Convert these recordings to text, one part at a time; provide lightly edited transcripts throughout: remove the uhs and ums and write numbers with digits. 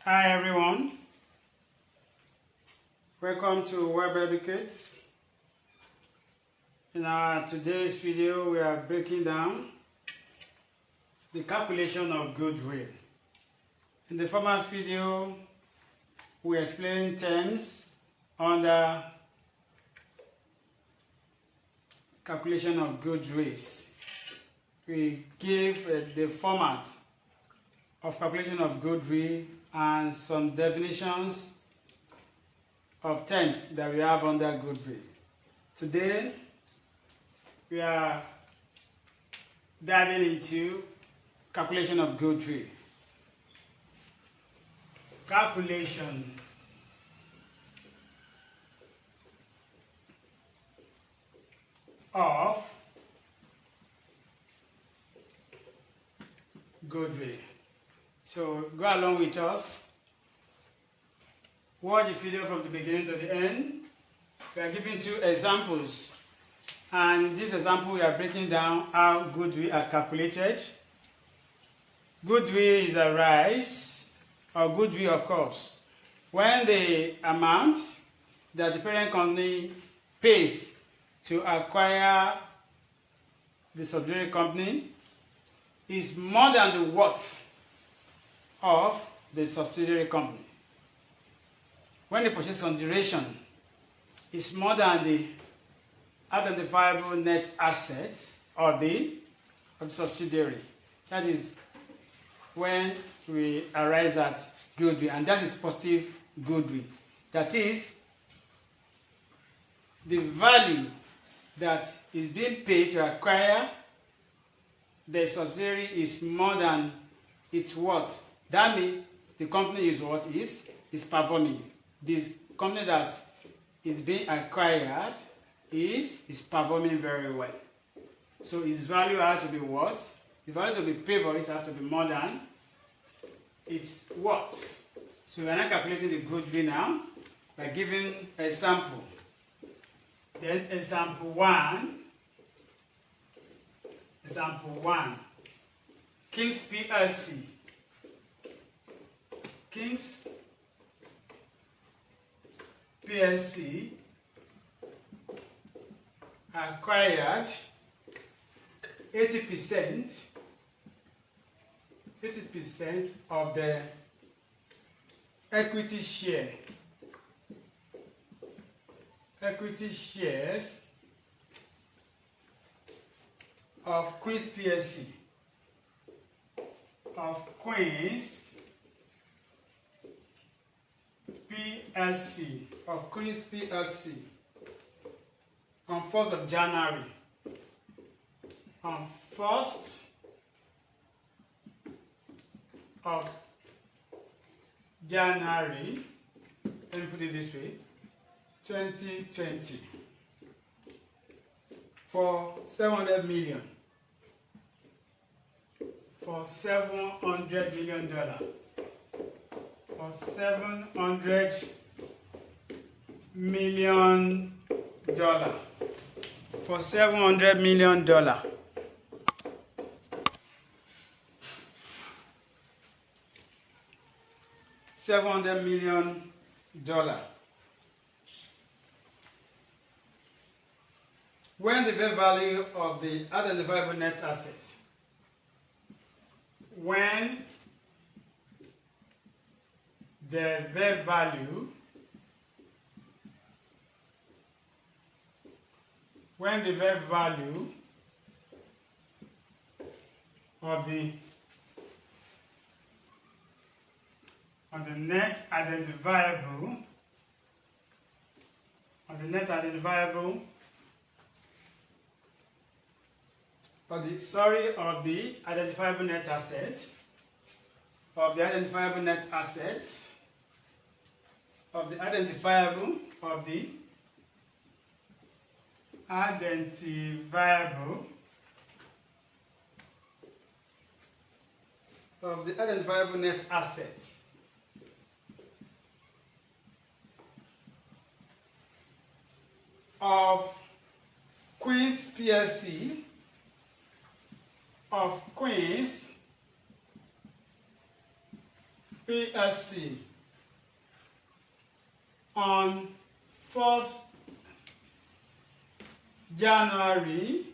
Hi everyone, welcome to Web Educates. In our today's video, we are breaking down the calculation of goodwill. In the former video, we explained terms under calculation of goodwill. We gave the format of calculation of goodwill and some definitions of terms that we have under goodwill. Today, we are diving into calculation of goodwill. Calculation of goodwill. So go along with us. Watch the video from the beginning to the end. We are giving two examples. And in this example, we are breaking down how goodwill are calculated. Goodwill is a rise, or goodwill occurs when the amount that the parent company pays to acquire the subsidiary company is more than the worth of the subsidiary company. When the purchase consideration is more than the identifiable net asset of the subsidiary, that is when we arrive at goodwill, and that is positive goodwill. That is, the value that is being paid to acquire the subsidiary is more than its worth. That means the company is what is performing. This company that is being acquired is performing very well. So its value has to be what? The value to be paid for it has to be more than its worth. So we are now calculating the goodwill now by giving an example. Then example one. King's PLC. King's PLC acquired 80% of the equity shares of Queen's PLC. Of Queen's PLC on 1st of January. On 1st of January, let me put it this way, 2020, for $700 million. For $700 million. For $700 million. For $700 million. $700 million. When the fair value of the identifiable net asset, when the fair value of the net identifiable of the identifiable net assets of the identifiable net assets of the identifiable net assets of Queen's PLC of Queen's PLC on 1st January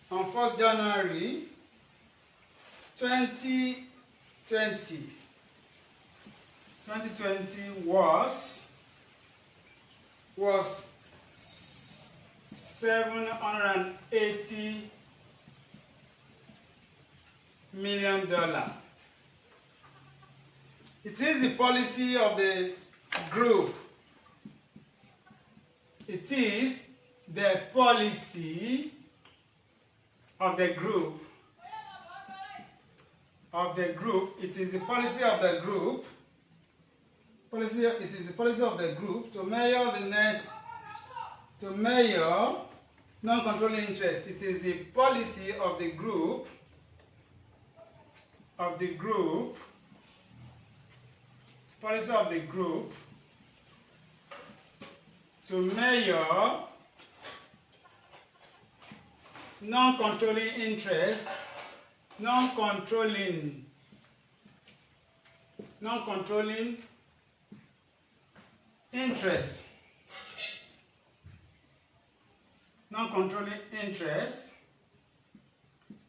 2020 was $780 million. It is the policy of the group. It is the policy of the group. It is the policy of the group. It is the policy of the group to measure non-controlling interest. It is the policy of the group. It's policy of the group to measure non-controlling interest, non-controlling interest,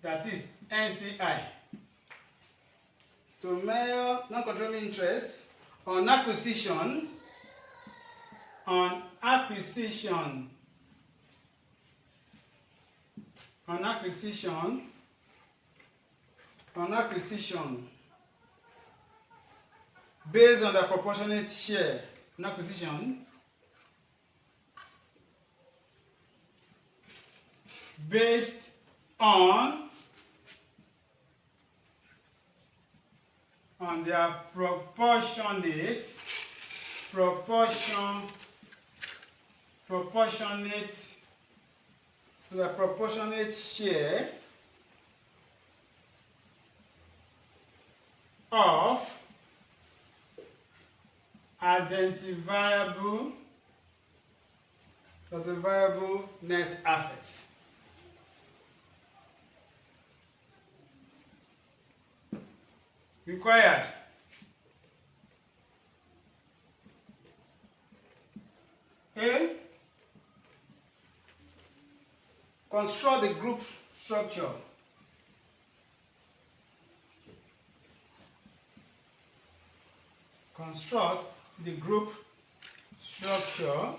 that is NCI, to measure non-controlling interest on acquisition based on the proportionate share. On acquisition based on their proportionate share of identifiable net assets. Required. A. Construct the group structure. Construct the group structure.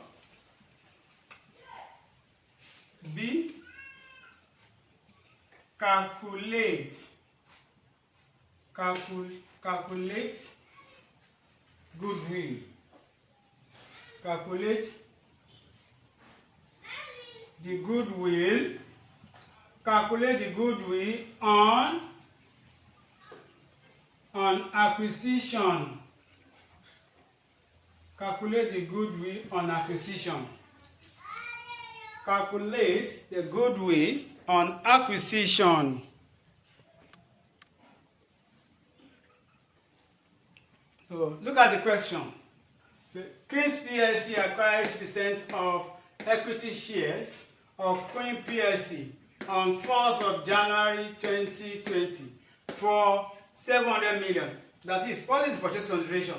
B. Calculate goodwill. Calculate the goodwill on acquisition. Calculate the goodwill on acquisition. Calculate the goodwill on acquisition. So look at the question. So, Queen's PLC acquired 80% of equity shares of Queen PLC on 1st of January 2020 for $700 million. That is, what is purchase consideration?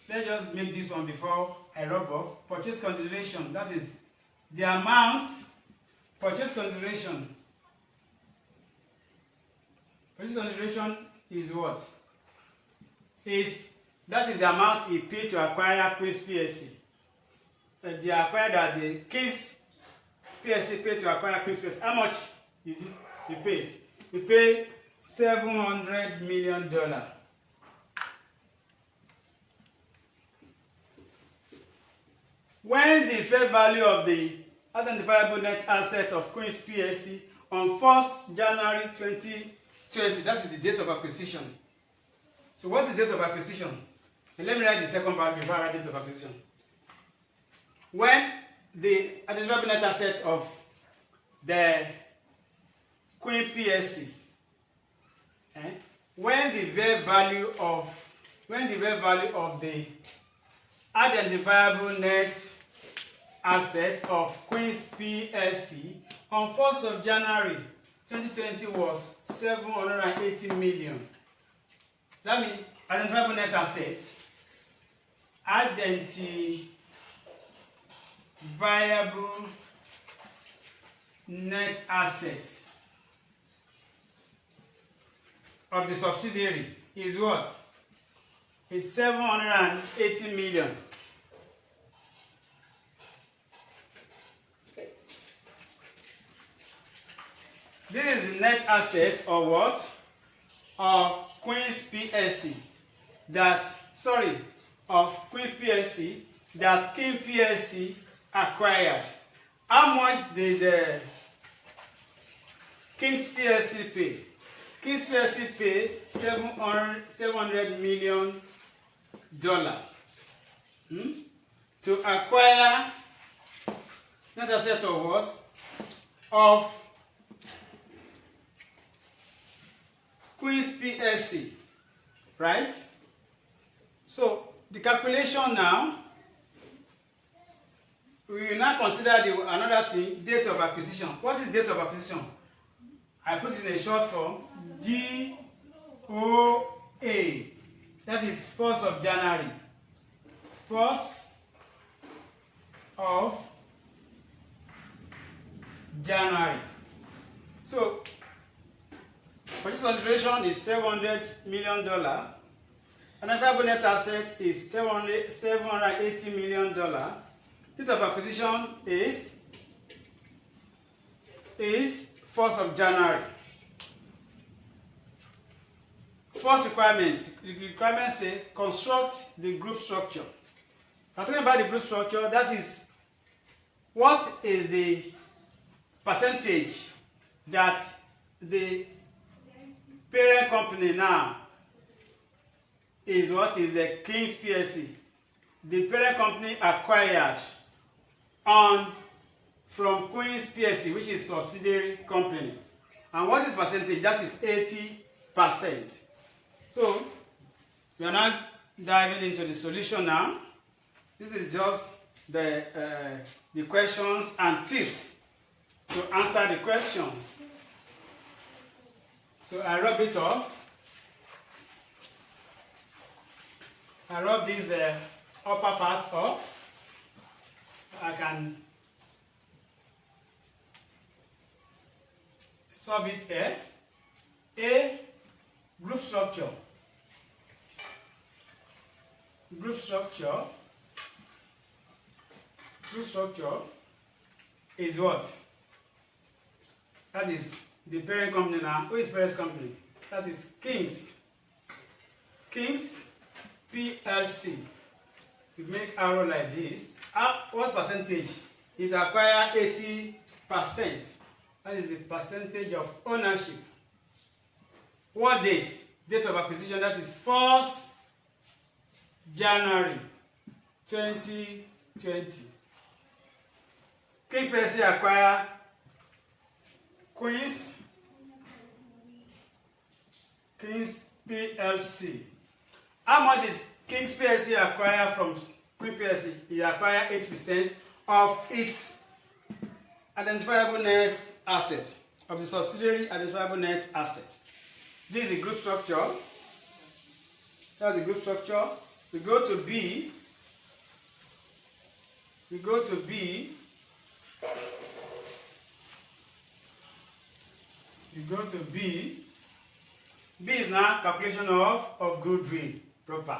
Let's just make this one before I rub off. Purchase consideration, that is the amount. Purchase consideration. Purchase consideration is what? That is the amount he paid to acquire Queen's PLC. The acquired that the Queen's PLC paid to acquire Queen's PLC. How much did he pay? He paid $700 million. When the fair value of the identifiable net asset of Queen's PLC on 1st January 2020, that is the date of acquisition. So what is the date of acquisition? And let me write the second part before I write the date of acquisition. When the identifiable net asset of the Queen PLC, when the fair value of the identifiable net asset of Queen's PLC on 1st of January 2020 was $780 million. That means identifiable net assets. Identifiable net assets of the subsidiary is what? It's 780 million. This is the net asset of what? Of Queen's PLC of Queen PLC that King PLC acquired. How much did King's PLC pay? King's PLC paid $700 million to acquire net asset of what? Of Queen's PLC, right? So the calculation now, we will now consider another thing, date of acquisition. What is date of acquisition? I put it in a short form, DOA. That is 1st of January. 1st of January. So purchase consideration is $700 million. Identifiable net asset is $780 million. Date of acquisition is 1st of January. First requirement. The requirement say construct the group structure. I'm talking about the group structure. That is, what is the percentage that the parent company now is what is the King's PLC. The parent company acquired from Queen's PLC, which is subsidiary company. And what is percentage? That is 80%. So we are now diving into the solution now. This is just the questions and tips to answer the questions. So I rub it off. I rub this upper part off. I can solve it here. A, group structure. Group structure is what? That is the parent company now. Who is parent company? That is King's PLC. You make arrow like this. What percentage? It acquire 80%. That is the percentage of ownership. What date? Date of acquisition, that is 1st January 2020. King PLC acquire Queen's PLC. How much did King's PLC acquire from Queen PLC? He acquired 8% of its identifiable net asset, of the subsidiary identifiable net asset. This is the group structure. That's the group structure. We go to B. B is now calculation of goodwill proper.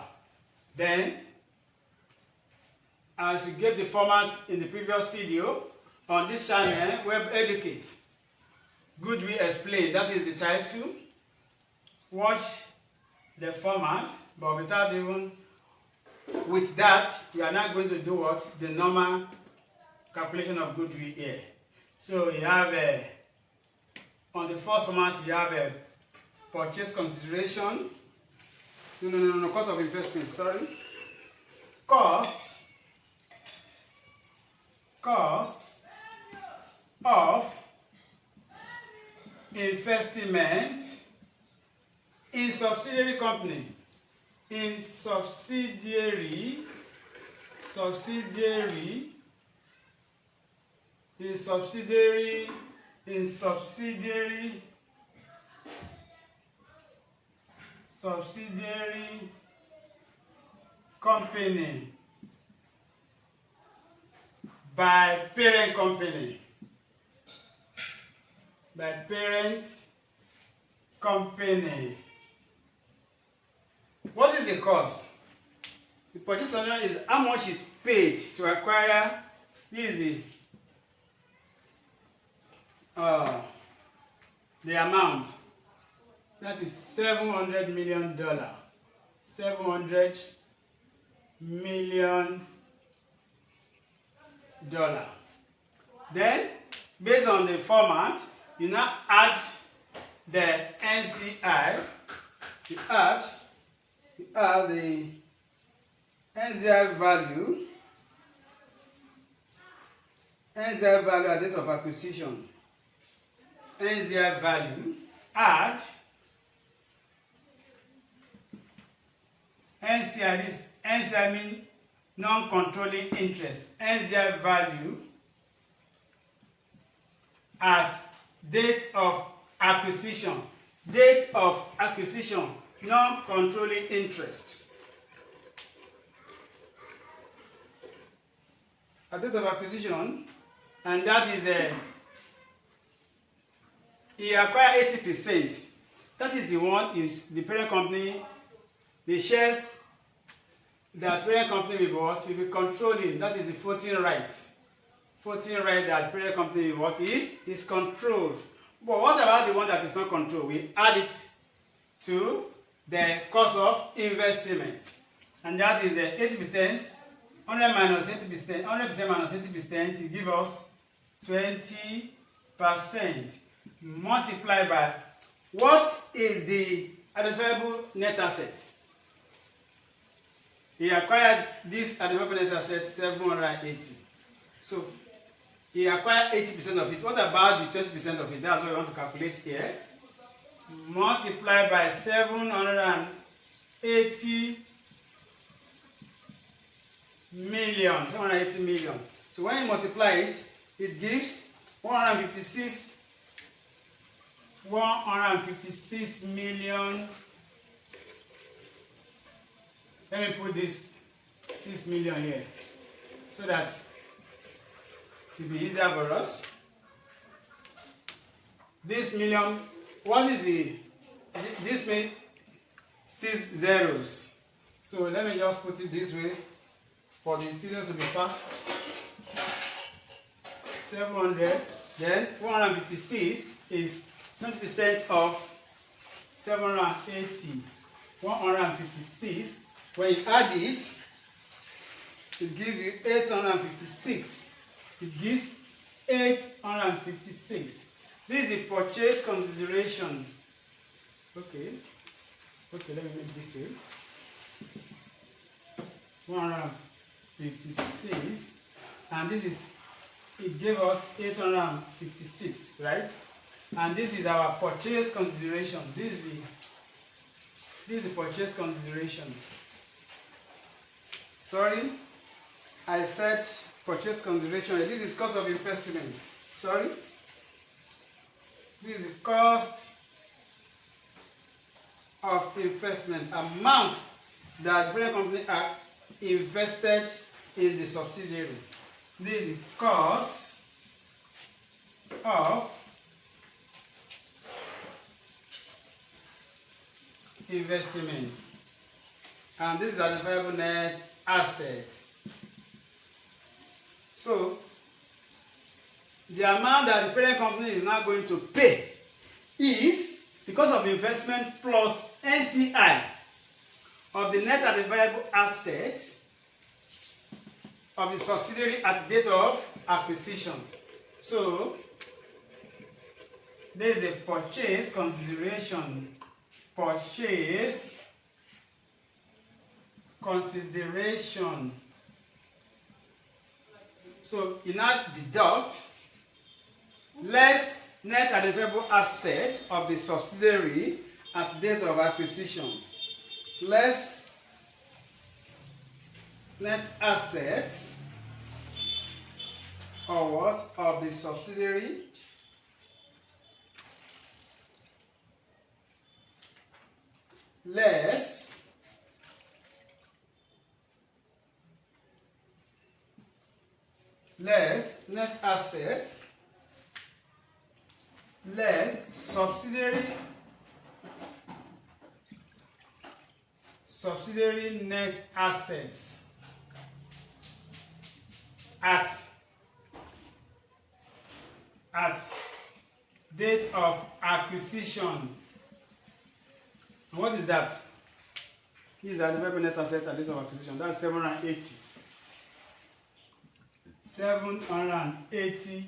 Then, as you gave the format in the previous video, on this channel, Web Educate, Goodwill Explained, that is the title. Watch the format, but without even with that, we are not going to do what? The normal calculation of goodwill here. So you have on the first format, you have a purchase consideration. No, cost of investment, sorry. Cost of investment in subsidiary company. In subsidiary subsidiary company by parent company. By parent company. What is the cost? The purchase order is how much is paid to acquire. This is the amount. That is $700 million. $700 million. Then, based on the format, you now add the NCI. You add the NCI value. NCI value at date of acquisition. NCI value. Add NCI. This NCI means non-controlling interest. NCI value at date of acquisition. Date of acquisition, non-controlling interest. At date of acquisition, and that is he acquired 80%. That is the one is the parent company. The shares that parent company we bought will be controlling. That is the voting right. Voting right that parent company we bought is controlled. But what about the one that is not controlled? We add it to the cost of investment, and that is the 80%. 100 minus 80%. 100% minus 80%. It gives us 20%. Multiplied by what is the identifiable net asset? He acquired this identifiable net asset 780. So he acquired 80% of it. What about the 20% of it? That's what we want to calculate here. Multiply by 780 million. 780 million. So when you multiply it, it gives 156 million. Let me put this million here so that it will be easier for us. This million, what is this means 6 zeros. So let me just put it this way for the figure to be fast. 700, then 156 is 20% of 780. 156. When you add it, it gives you 856. It gives 856. This is the purchase consideration. Okay, let me make this way. 156, and this is, it gave us 856, right? And this is our purchase consideration. This is the purchase consideration. Sorry, I said purchase consideration. This is cost of investment. Sorry. This is the cost of investment, amount that the parent company are invested in the subsidiary. This is the cost of investment. And this is the identifiable net asset. So, the amount that the parent company is now going to pay is, because of investment plus NCI of the net identifiable asset of the subsidiary at the date of acquisition. So, there is a purchase consideration. Purchase consideration. So, you now deduct less net identifiable asset of the subsidiary at the date of acquisition, less net assets or what of the subsidiary less net assets less subsidiary net assets at date of acquisition. And what is that? These are the available net assets at date of acquisition. That's 780. 780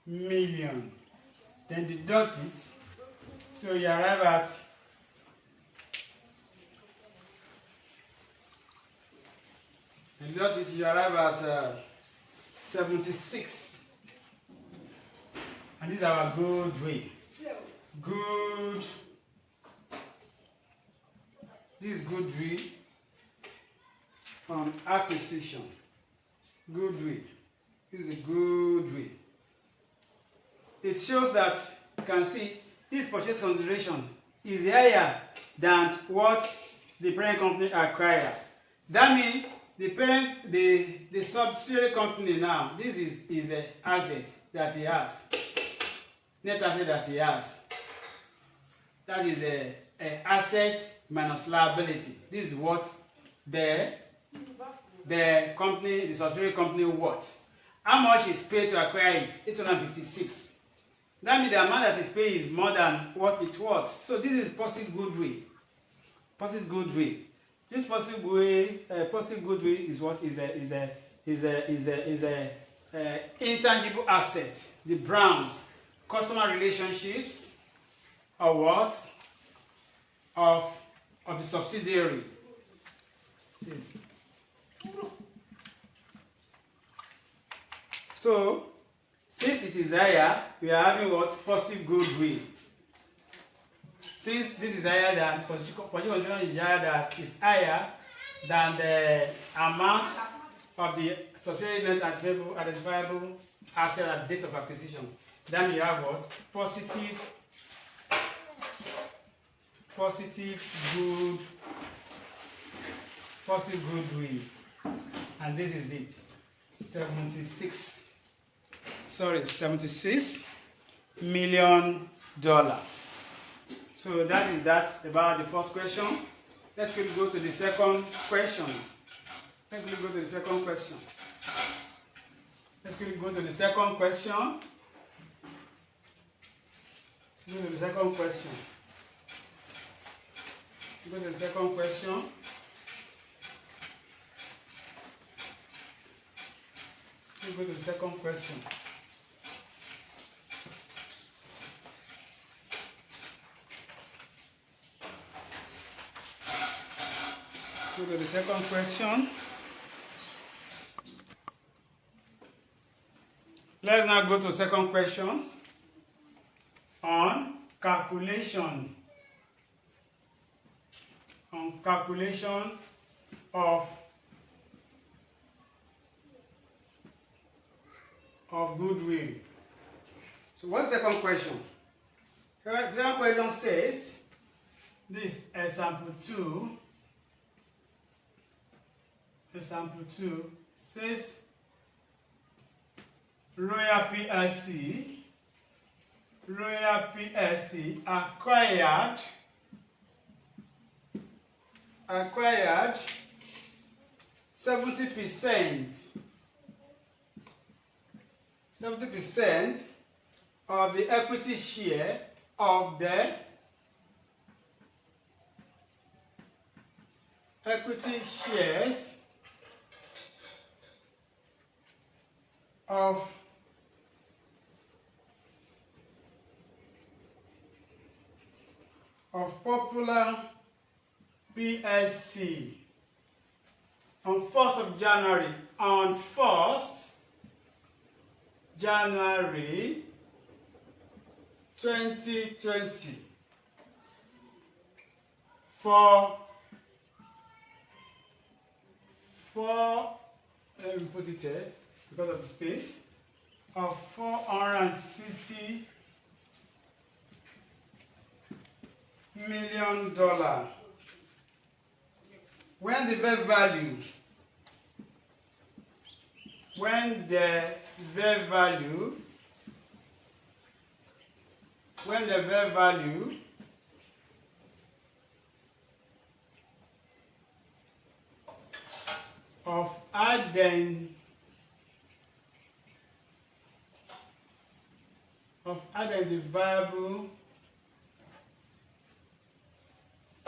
million. Then deduct it. So you arrive at 76. And this is our goodwill. This is goodwill on acquisition. Goodwill. This is a goodwill. It shows that you can see this purchase consideration is higher than what the parent company acquires. That means the subsidiary company now, this is an asset that he has. Net asset that he has. That is a asset minus liability. This is what the company, the subsidiary company worth. How much is paid to acquire it? 856. That means the amount that is paid is more than what it was. So this is positive goodwill. Positive goodwill. This positive goodwill is what is a intangible asset. The brands, customer relationships, or what of the subsidiary. This. So, since it is higher, we are having what? Positive goodwill. Since this is higher than positive is higher than the amount of the subsidiary net identifiable asset at date of acquisition, then you have what? Positive goodwill. And this is it. 76 million dollar. So that is that about the first question. Let's quickly go to the second question. Go to the second question. Go to the second question. Let's now go to second questions on calculation of goodwill. So what's the second question? The second question says, this example 2 says Royal PLC acquired 70% of the equity share of the equity shares of Popular PLC on 1st of January, 2020 for let me put it here because of the space of 460 million dollar. When the fair value of identifiable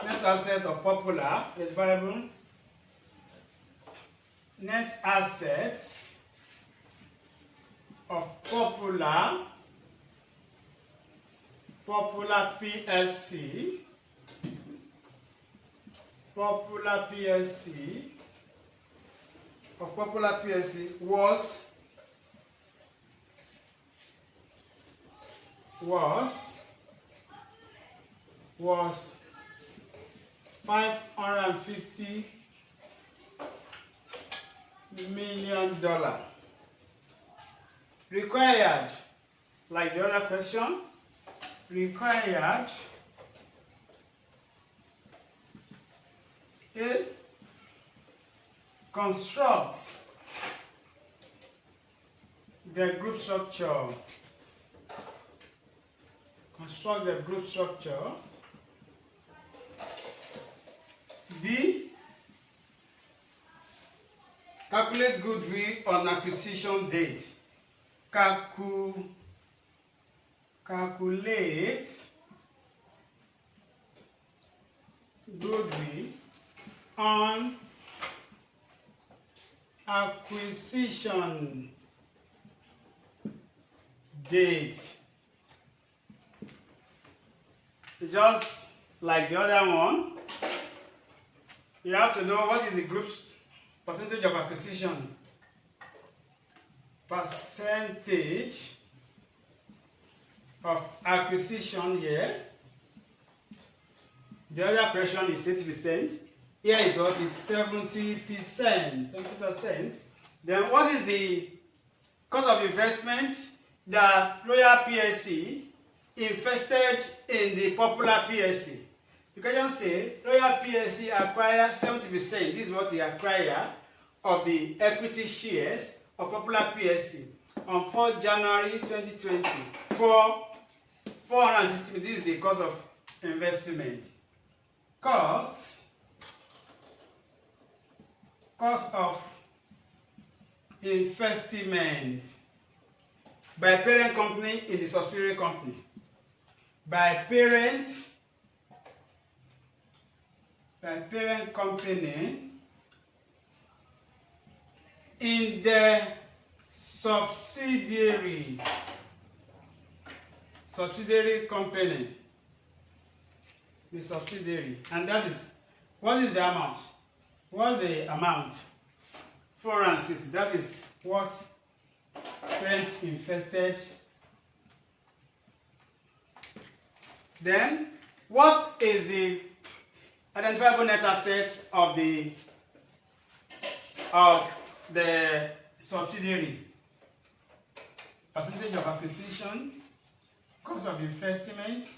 net asset of popular, identifiable net assets of popular PLC was $550 million. Required, like the other question, required A, construct the group structure. B, calculate goodwill on acquisition date. Calculate goodwill on acquisition date. Just like the other one, you have to know what is the group's percentage of acquisition. Percentage of acquisition here. The other question is 80%. Here is what is 70%. 70%. Then what is the cost of investment that Royal PLC invested in the popular PLC? You can just say Royal PLC acquired 70%. This is what he acquired of the equity shares of popular PLC on 4 January 2020 for 460. This is the cost of investment. Cost of investment by parent company in the subsidiary company. By parent company in the subsidiary company. The subsidiary. And that is, what is the amount? What's the amount? 460. That is what parents invested. Then, what is the identifiable net asset of the subsidiary? Percentage of acquisition, cost of investment,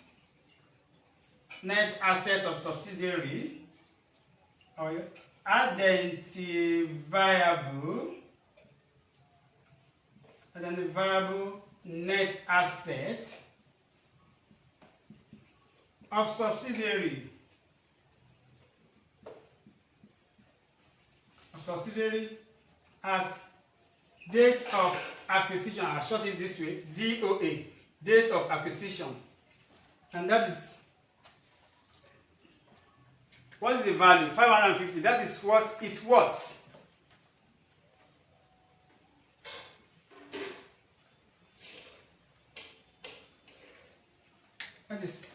net asset of subsidiary, or identifiable net asset of subsidiary. At date of acquisition. I'll short it this way, DOA, date of acquisition. And that is, what is the value? 550. That is what it was. That is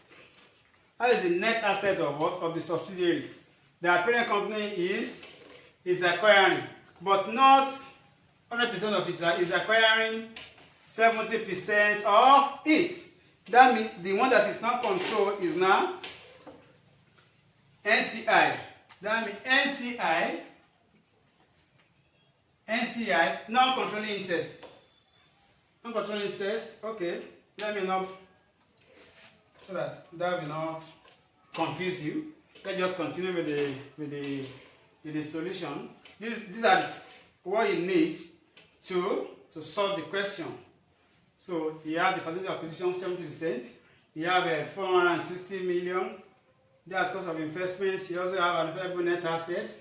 the net asset of what? Of the subsidiary. The parent company is acquiring, but not 100% of it. Is acquiring 70% of it. That means the one that is not controlled is now NCI. That means NCI, non-controlling interest. Non-controlling interest, okay. Let me know so that will not confuse you. Let's just continue with the solution. These are what you need to solve the question. So you have the percentage of acquisition 70%. You have 460 million. That's cost of investment. You also have an available net asset.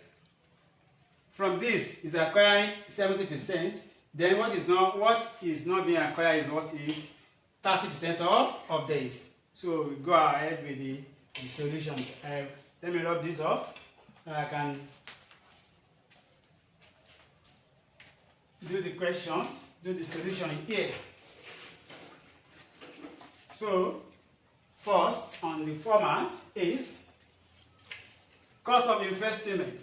From this is acquiring 70%. Then what is not being acquired is what is 30% of this. So we go ahead with the solution. Let me rub this off. I can do the questions, do the solution here. So first on the format is cost of investment.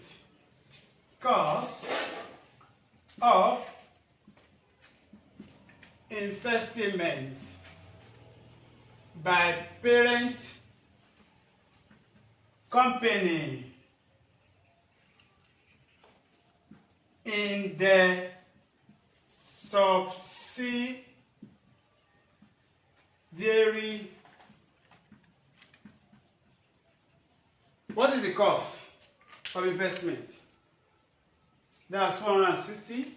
Cost of investment by parent company in the subsidiary. What is the cost of investment? That's 460.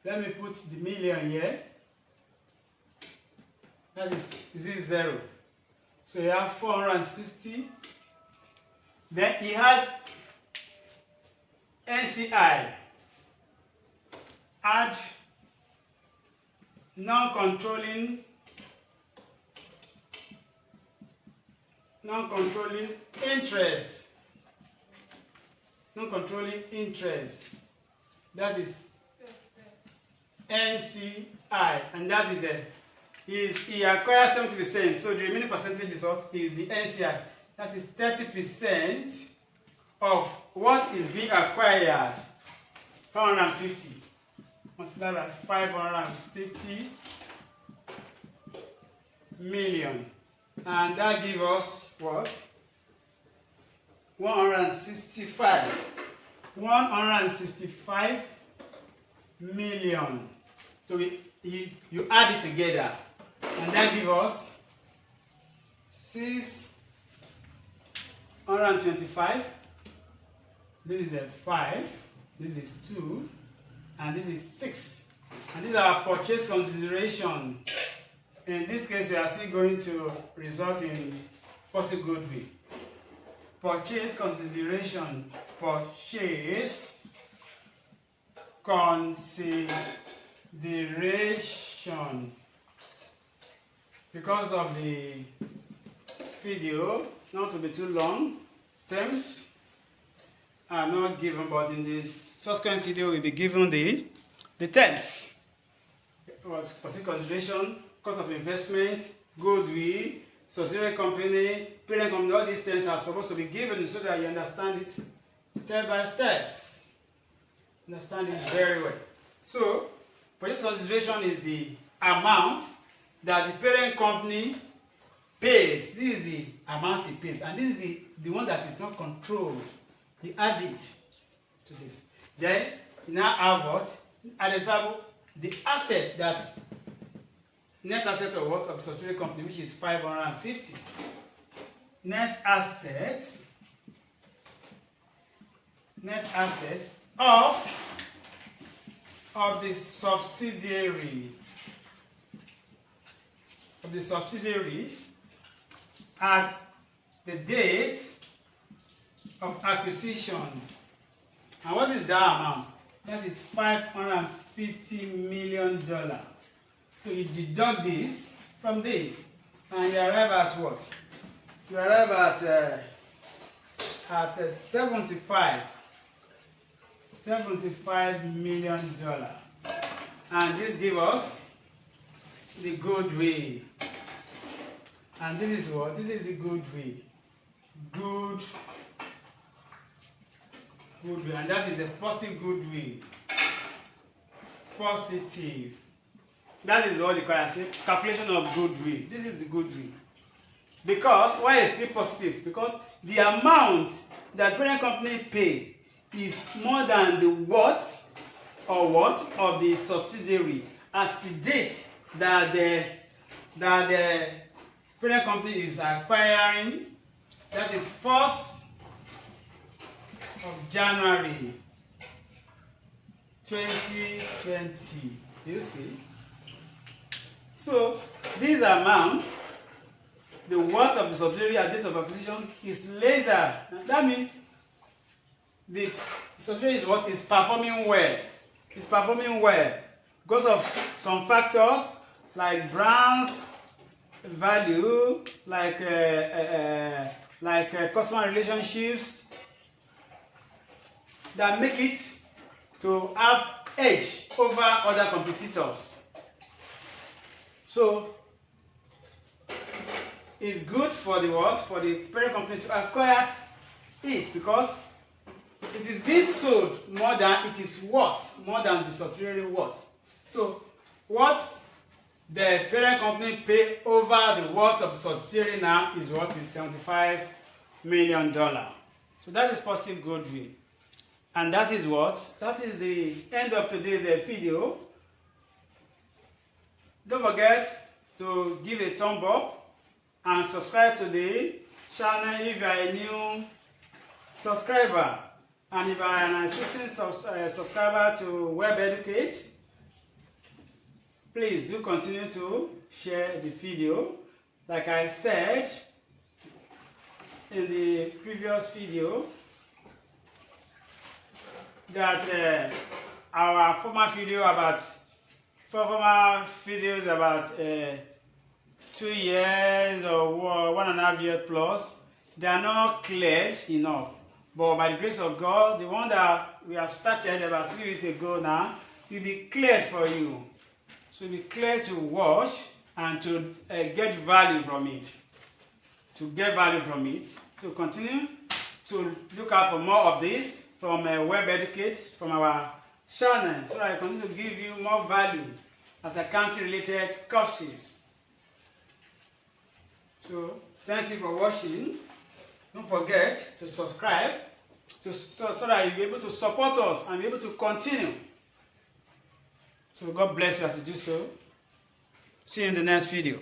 Let me put the million here. That is this 0. So you have 460. Then he had NCI. Add non-controlling interest. Non-controlling interest. That is NCI, and that is he acquired 70%. So the remaining percentage is what is the NCI. That is 30% of what is being acquired. 450 multiplied by 550 million, and that gives us what? 165 million. So you add it together, and that gives us 625. This is a 5, this is 2, and this is 6. And these are purchase consideration. In this case, we are still going to result in positive goodwill. Purchase consideration. Purchase consideration. Because of the video, not to be too long, terms are not given, but in this subsequent video we'll be given the terms. Purchase consideration, cost of investment, goodwill, subsidiary company, parent company. All these terms are supposed to be given so that you understand it step by steps. Understand it very well. So, purchase consideration is the amount that the parent company pays. This is the amount it pays, and this is the one that is not controlled. He add it to this. Then you now have what? Identifiable the asset that net asset of what of the subsidiary company, which is 550. Net assets of the subsidiary at the date of acquisition. And what is that amount? That is $550 million. So you deduct this from this, and you arrive at what? You arrive at $75 million. And this gives us the goodwill. And this is what? This is the goodwill. Goodwill, and that is a positive goodwill. Positive. That is what you can say. Calculation of goodwill. This is the goodwill. Because why is it positive? Because the amount that parent company pay is more than the worth of the subsidiary at the date that the parent company is acquiring That is 1st of January 2020. Do you see? So these amounts, the worth of the subsidiary at date of acquisition is lesser. That means the subsidiary is what is performing well. It's performing well because of some factors like brand's value, like customer relationships that make it to have edge over other competitors. So it's good for the what? For the parent company to acquire it because it is being sold more than it is worth, more than the subsidiary worth. So what the parent company pay over the worth of the subsidiary now is what is $75 million. So that is positive goodwill. And that is what? That is the end of today's video. Don't forget to give a thumb up and subscribe to the channel if you are a new subscriber. And if you are an existing subscriber to Web Educate, please do continue to share the video. Like I said in the previous video, that our former videos about 2 years or 1.5 years plus, they are not cleared enough. But by the grace of God, the one that we have started about 3 weeks ago now will be cleared for you. So be clear to watch and to get value from it. So continue to look out for more of this from Web Educate, from our channel, so that I continue to give you more value as accounting related courses. So thank you for watching. Don't forget to subscribe so that you'll be able to support us and be able to continue. So God bless you as you do so. See you in the next video.